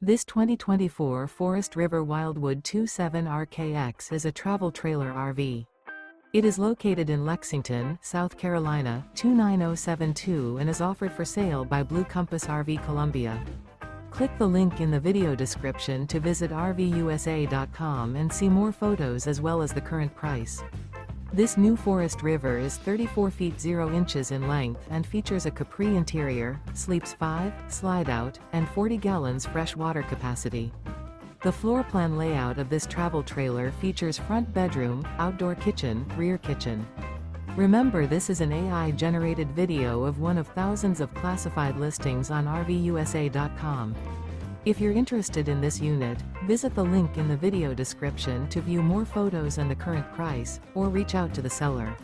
This 2024 Forest River Wildwood 27RKX is a travel trailer RV. It is located in Lexington, South Carolina, 29072 and is offered for sale by Blue Compass RV Columbia. Click the link in the video description to visit RVUSA.com and see more photos as well as the current price. This new Forest River is 34 feet 0 inches in length and features a Capri interior, sleeps 5, slide-out, and 40 gallons fresh water capacity. The floor plan layout of this travel trailer features front bedroom, outdoor kitchen, rear kitchen. Remember, this is an AI-generated video of one of thousands of classified listings on RVUSA.com. If you're interested in this unit, visit the link in the video description to view more photos and the current price, or reach out to the seller.